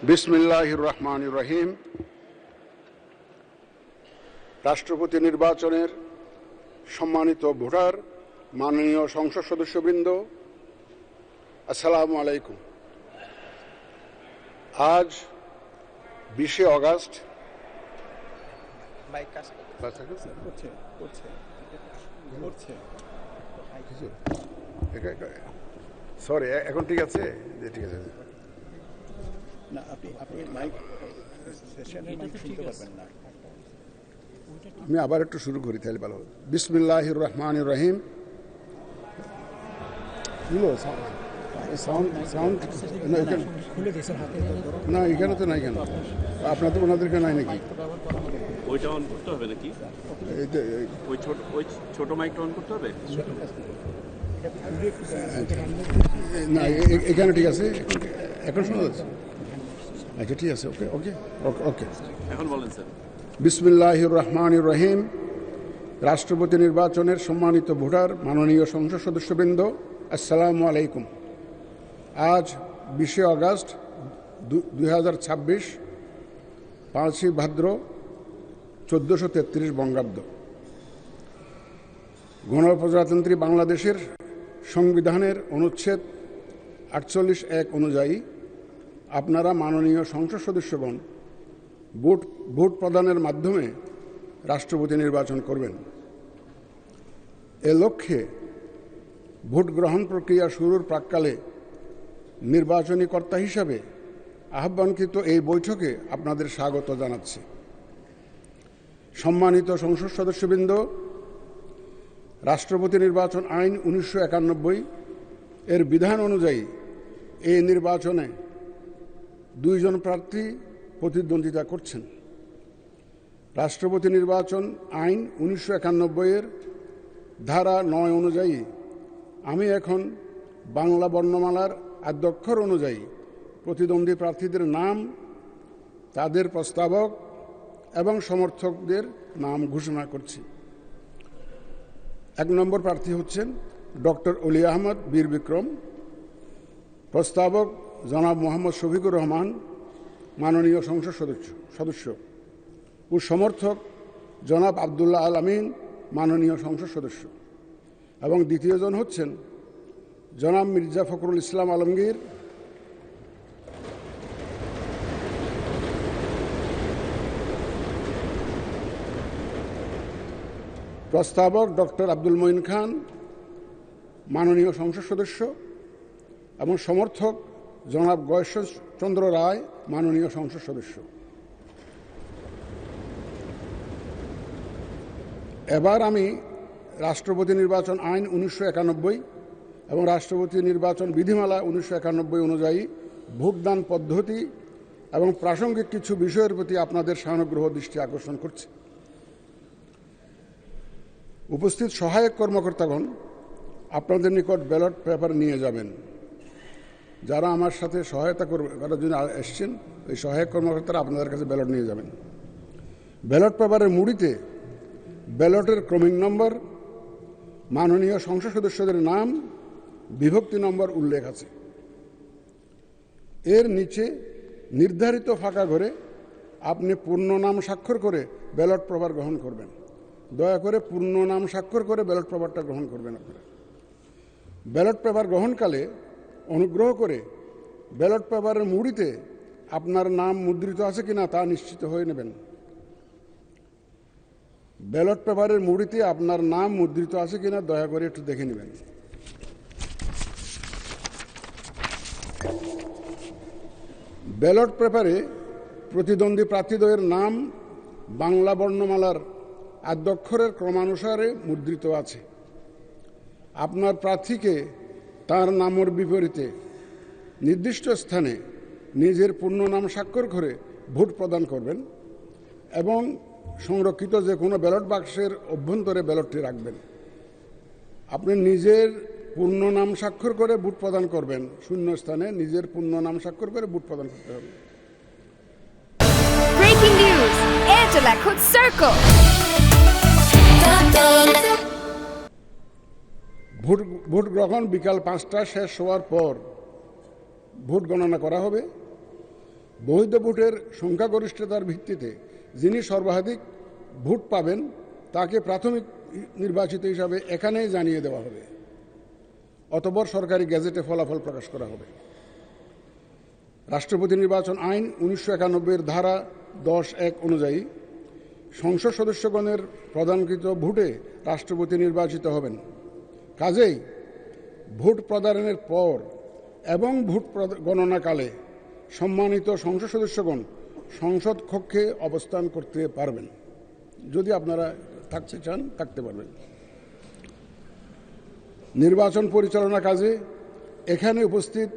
বিসমিল্লাহির রহমানির রহিম। রাষ্ট্রপতি নির্বাচনের সম্মানিত ভোটার, মাননীয় সংসদ সদস্যবৃন্দ, আসসালামু আলাইকুম। আজ 20শে অগাস্ট। সরি, এখন ঠিক আছে? ঠিক আছে। আমি আবার একটু শুরু করি তাহলে ভালো হবে। বিসমিল্লাহির রহমানির রহিম। না, এখানে তো নাই। কেন আপনার তো ওনাদেরকে নাই নাকি? ওইটা অন করতে হবে নাকি? ওই ছোট মাইকটা অন করতে হবে? না, এখানে ঠিক আছে, এখন শোনা যাচ্ছে। আচ্ছা, ঠিক আছে। ওকে ওকে ওকে এখন বলেন স্যার। বিসমিল্লাহির রহমানির রহিম। রাষ্ট্রপতি নির্বাচনের সম্মানিত ভোটার, মাননীয় সংসদ সদস্যবৃন্দ, আসসালামু আলাইকুম। আজ 20শে অগাস্ট 2026, 5ই ভাদ্র 1433 বঙ্গাব্দ। গণপ্রজাতন্ত্রী বাংলাদেশের সংবিধানের অনুচ্ছেদ 48(1) অনুযায়ী আপনারা মাননীয় সংসদ সদস্যগণ ভোট প্রদানের মাধ্যমে রাষ্ট্রপতি নির্বাচন করবেন। এ লক্ষ্যে ভোট গ্রহণ প্রক্রিয়া শুরুর প্রাক্কালে নির্বাচনী কর্তা হিসাবে আহ্বানকৃত এই বৈঠকে আপনাদের স্বাগত জানাচ্ছি। সম্মানিত সংসদ সদস্যবৃন্দ, রাষ্ট্রপতি নির্বাচন আইন 1991 এর বিধান অনুযায়ী এই নির্বাচনে 2 জন প্রার্থী প্রতিদ্বন্দ্বিতা করছেন। রাষ্ট্রপতি নির্বাচন আইন 1991 এর ধারা 9 অনুযায়ী আমি এখন বাংলা বর্ণমালার আদ্যক্ষর অনুযায়ী প্রতিদ্বন্দ্বী প্রার্থীদের নাম, তাদের প্রস্তাবক এবং সমর্থকদের নাম ঘোষণা করছি। 1 নম্বর প্রার্থী হচ্ছেন ডক্টর অলি আহমদ বীর বিক্রম। প্রস্তাবক জনাব মোহাম্মদ শফিকুর রহমান, মাননীয় সংসদ সদস্য ও সমর্থক জনাব আবদুল্লাহ আল আমিন, মাননীয় সংসদ সদস্য। এবং দ্বিতীয়জন হচ্ছেন জনাব মির্জা ফখরুল ইসলাম আলমগীর, প্রস্তাবক ডক্টর আব্দুল মঈন খান, মাননীয় সংসদ সদস্য, এবং সমর্থক জনাব গয়েশ্বর চন্দ্র রায়, মাননীয় সংসদ সদস্য। এবার আমি রাষ্ট্রপতি নির্বাচন আইন 1991 এবং রাষ্ট্রপতি নির্বাচন বিধিমালা 1991 অনুযায়ী ভোটদান পদ্ধতি এবং প্রাসঙ্গিক কিছু বিষয়ের প্রতি আপনাদের সানুগ্রহ দৃষ্টি আকর্ষণ করছি। উপস্থিত সহায়ক কর্মকর্তাগণ আপনাদের নিকট ব্যালট পেপার নিয়ে যাবেন। যারা আমার সাথে সহায়তা করার জন্য এসছেন, ওই সহায়ক কর্মকর্তারা আপনাদের কাছে ব্যালট নিয়ে যাবেন। ব্যালট পেপারের মুড়িতে ব্যালটের ক্রমিক নম্বর, মাননীয় সংসদ সদস্যদের নাম, বিভক্তি নম্বর উল্লেখ আছে। এর নিচে নির্ধারিত ফাঁকা ঘরে আপনি পূর্ণ নাম স্বাক্ষর করে ব্যালট পেপার গ্রহণ করবেন। দয়া করে পূর্ণ নাম স্বাক্ষর করে ব্যালট পেপারটা গ্রহণ করবেন আপনারা। ব্যালট পেপার গ্রহণকালে অনুগ্রহ করে ব্যালট পেপারের মুড়িতে আপনার নাম মুদ্রিত আছে কিনা তা নিশ্চিত হয়ে নেবেন। ব্যালট পেপারের মুড়িতে আপনার নাম মুদ্রিত আছে কিনা দয়া করে একটু দেখে নেবেন। ব্যালট পেপারে প্রতিদ্বন্দ্বী প্রার্থীদ্বয়ের নাম বাংলা বর্ণমালার আদ্যক্ষরের ক্রমানুসারে মুদ্রিত আছে। আপনার প্রার্থীকে তার নামের বিপরীতে নির্দিষ্ট স্থানে নিজের পূর্ণ নাম স্বাক্ষর করে ভোট প্রদান করবেন এবং সংরক্ষিত যে কোনো ব্যালট বাক্সের অভ্যন্তরে ব্যালটটি রাখবেন। আপনি নিজের পূর্ণ নাম স্বাক্ষর করে ভোট প্রদান করবেন। শূন্য স্থানে নিজের পূর্ণ নাম স্বাক্ষর করে ভোট প্রদান করতে হবে। Breaking news, Angela Cook Circle. Vote গ্রহণ বিকাল 5টা শেষ হওয়ার পর ভোট গণনা করা হবে। বৈধ ভোটের সংখ্যাগরিষ্ঠতার ভিত্তিতে যিনি সর্বাধিক ভোট পাবেন তাকে প্রাথমিক নির্বাচিত হিসাবে এখানেই জানিয়ে দেওয়া হবে। অতঃপর সরকারি গেজেটে ফলাফল প্রকাশ করা হবে। রাষ্ট্রপতি নির্বাচন আইন 1991 ধারা 10(1) অনুযায়ী সংসদ সদস্যগণের প্রদানকৃত ভোটে রাষ্ট্রপতি নির্বাচিত হবেন। কাজেই ভোট প্রদানের পর এবং ভোট গণনাকালে সম্মানিত সংসদ সদস্যগণ সংসদ কক্ষে অবস্থান করতে পারবেন। যদি আপনারা থাকতে চান থাকতে পারবেন। নির্বাচন পরিচালনা কাজে এখানে উপস্থিত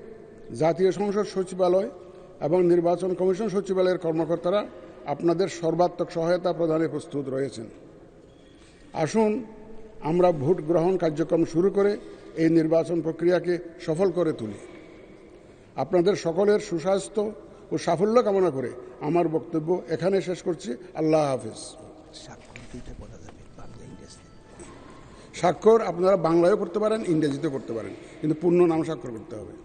জাতীয় সংসদ সচিবালয় এবং নির্বাচন কমিশন সচিবালয়ের কর্মকর্তারা আপনাদের সর্বাত্মক সহায়তা প্রদানে প্রস্তুত রয়েছেন। আসুন আমরা ভোট গ্রহণ কার্যক্রম শুরু করে এই নির্বাচন প্রক্রিয়াকে সফল করে তুলি। আপনাদের সকলের সুস্বাস্থ্য ও সাফল্য কামনা করে আমার বক্তব্য এখানে শেষ করছি। আল্লাহ হাফেজ। স্বাক্ষর আপনারা বাংলায়ও করতে পারেন, ইংরেজিতেও করতে পারেন, কিন্তু পূর্ণ নাম স্বাক্ষর করতে হবে।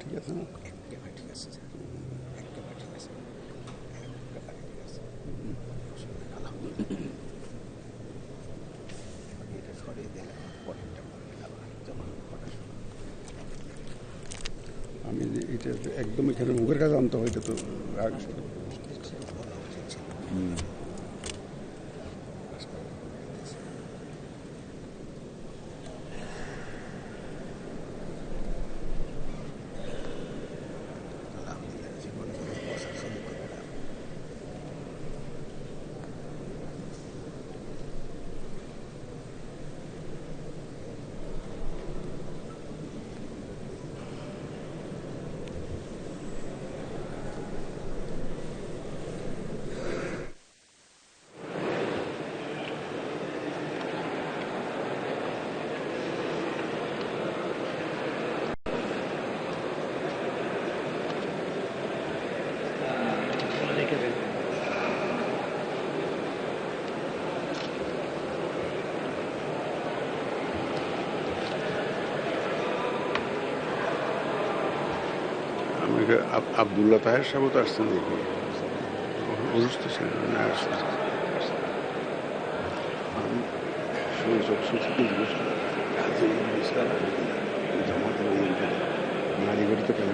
ঠিক আছে না? ঠিক আছে। আমি এটা একদম এখানে মুখের কাছে আনতে হয়, এটা তো আবদুল্লাহ তাহের সাহেব তো আসছেন দেখি, অসুস্থ ছিলেন না? নারীবাড়ি তো কেন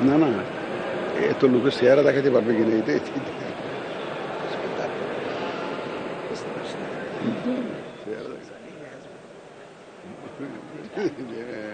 না না এত লোকের চেহারা দেখাতে পারবে কিনা এটাই। Yeah.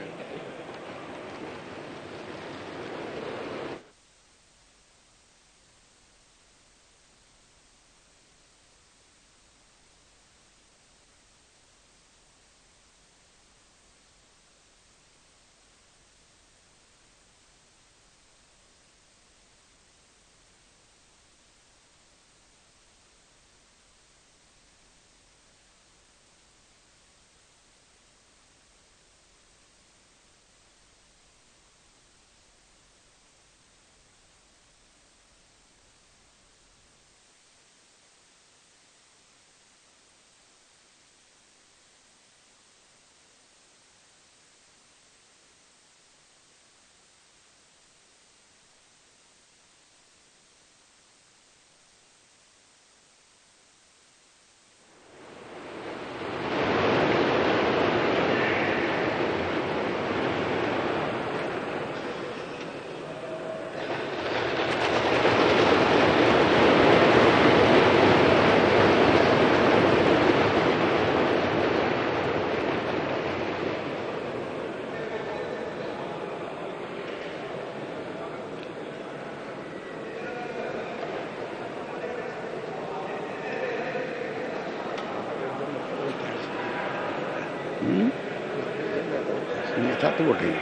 তো বটেই।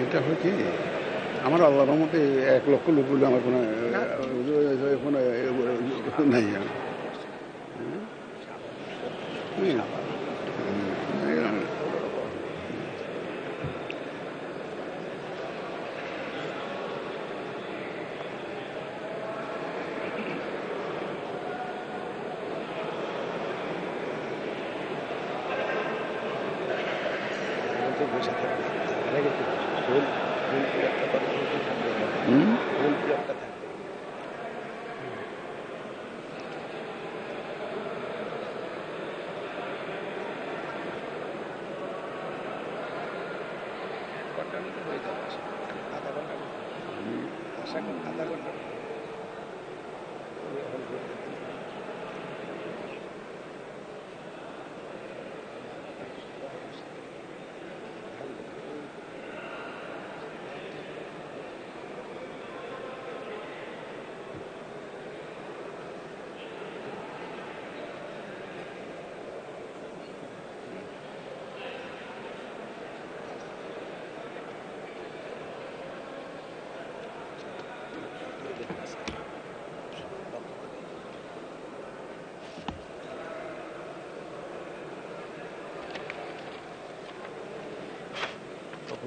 এটা হয় কি, আমার আল্লাহর রহমতে 1 লক্ষ লোক বলে আমার কোনো নাই।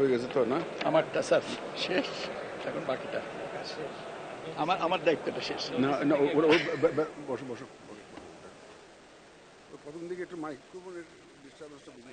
হয়ে গেছে তো না? আমারটা স্যার শেষ, এখন বাকিটা আমার দায়িত্বটা শেষ। না না, বসো বসো। প্রথম দিকে একটু মাইক্রোফোনের ডিস্টার্বেন্সটা বুঝে